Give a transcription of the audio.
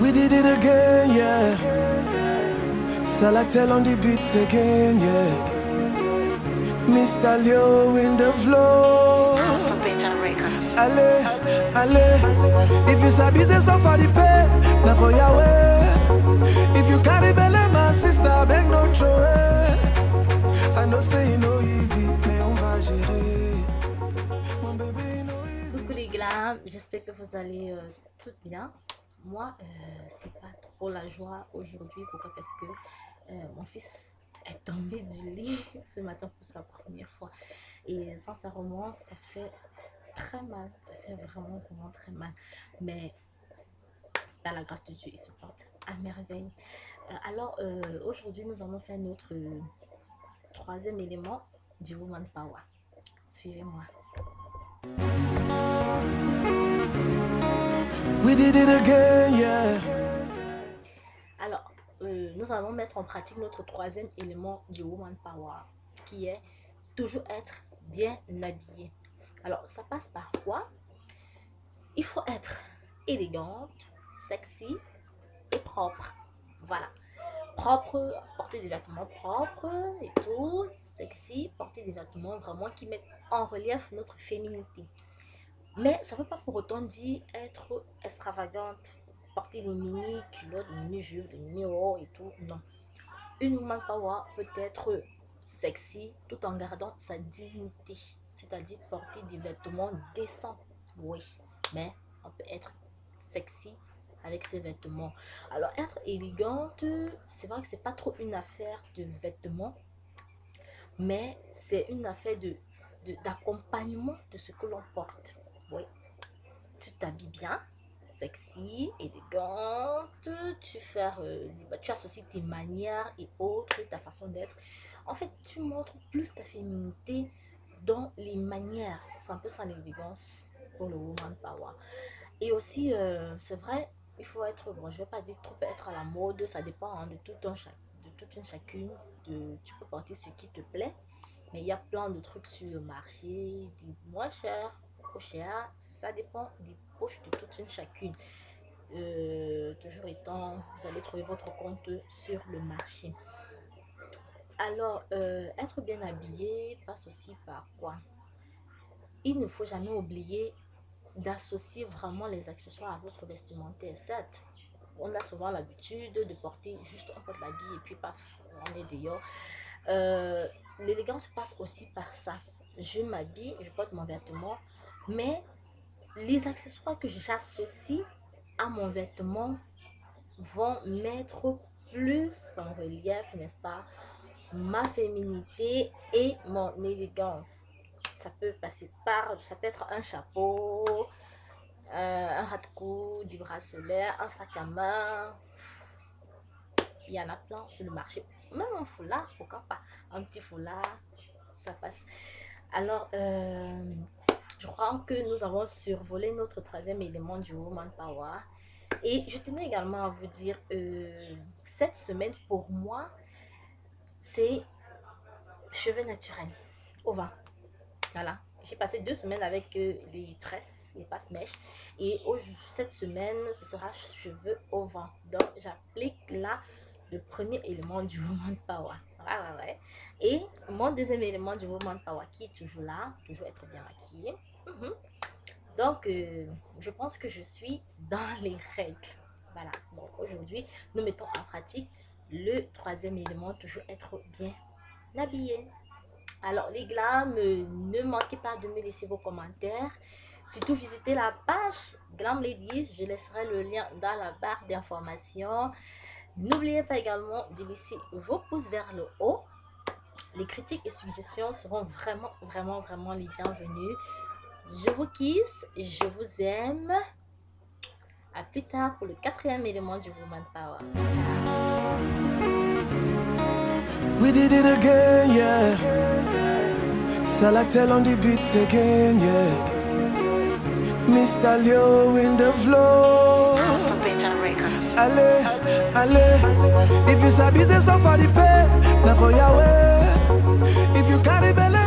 We did it again, yeah. Salatel on the beats again, yeah. Mr. Leo in the flow. Allez, allez. If you sabi say so for the pay, now for your way. If you carry belly, my sister, beg no throw it. I know say no easy, mais on va gérer. Mon bébé, no easy. Coucou les gars, j'espère que vous allez toutes bien. Moi, c'est pas trop la joie aujourd'hui. Pourquoi? Parce que mon fils est tombé du lit ce matin pour sa première fois. Et sincèrement, ça fait très mal. Ça fait vraiment très mal. Mais dans la grâce de Dieu, il se porte à merveille. Alors, aujourd'hui, nous allons faire notre troisième élément du Woman Power. Suivez-moi. We did it again, yeah. Alors, nous allons mettre en pratique notre troisième élément du Woman Power, qui est toujours être bien habillé. Alors, ça passe par quoi? Il faut être élégante, sexy et propre. Voilà. Propre, porter des vêtements propres et tout. Sexy, porter des vêtements vraiment qui mettent en relief notre féminité. Mais ça ne veut pas pour autant dire être extravagante, porter des mini culottes, des mini jupes, des mini hauts et tout. Non. Une woman power peut être sexy tout en gardant sa dignité. C'est-à-dire porter des vêtements décents. Oui, mais on peut être sexy avec ses vêtements. Alors être élégante, c'est vrai que c'est pas trop une affaire de vêtements, mais c'est une affaire d'accompagnement de ce que l'on porte. Oui, tu t'habilles bien, sexy, élégante, tu associes tes manières et autres, ta façon d'être. En fait, tu montres plus ta féminité dans les manières. C'est un peu ça l'élégance pour le woman power. Et aussi, c'est vrai, il faut être, bon, je vais pas dire trop être à la mode, ça dépend hein, de toute une chacune. Tu peux porter ce qui te plaît, mais il y a plein de trucs sur le marché, des moins chers, trop chers, ça dépend des poches de toute une chacune. Toujours étant, vous allez trouver votre compte sur le marché. Alors, être bien habillé passe aussi par quoi? Il ne faut jamais oublier d'associer vraiment les accessoires à votre vestimentaire. Certes, on a souvent l'habitude de porter juste un peu de l'habit et puis paf, on est dehors. L'élégance passe aussi par ça. Je m'habille, je porte mon vêtement, mais les accessoires que j'associe à mon vêtement vont mettre plus en relief, n'est-ce pas, ma féminité et mon élégance. Ça peut passer par, ça peut être un chapeau, un ras de cou, du bracelet, un sac à main. Il y en a plein sur le marché. Même un foulard, pourquoi pas? Un petit foulard, ça passe. Alors, je crois que nous avons survolé notre troisième élément du Woman Power. Et je tenais également à vous dire, cette semaine, pour moi, c'est cheveux naturels au vent. Voilà. J'ai passé 2 semaines avec les tresses, les passe-mèches. Et cette semaine, ce sera cheveux au vent. Donc, j'applique là le premier élément du Woman Power. Ouais. Et mon deuxième élément du Woman Power qui est toujours là, toujours être bien maquillée. Donc, je pense que je suis dans les règles. Voilà. Donc, aujourd'hui, nous mettons en pratique le troisième élément, toujours être bien habillé. Alors les glam, ne manquez pas de me laisser vos commentaires. Surtout visitez la page Glam Ladies. Je laisserai le lien dans la barre d'informations. N'oubliez pas également de laisser vos pouces vers le haut. Les critiques et suggestions seront vraiment les bienvenus. Je vous kiss, je vous aime. À plus tard pour le quatrième élément du Woman Power. We did it again, yeah. Salatel on the beats again, yeah. Mr. Leo in the flow. Allez, allez. If you sabi say so for the pay, now for your way. If you carry belly,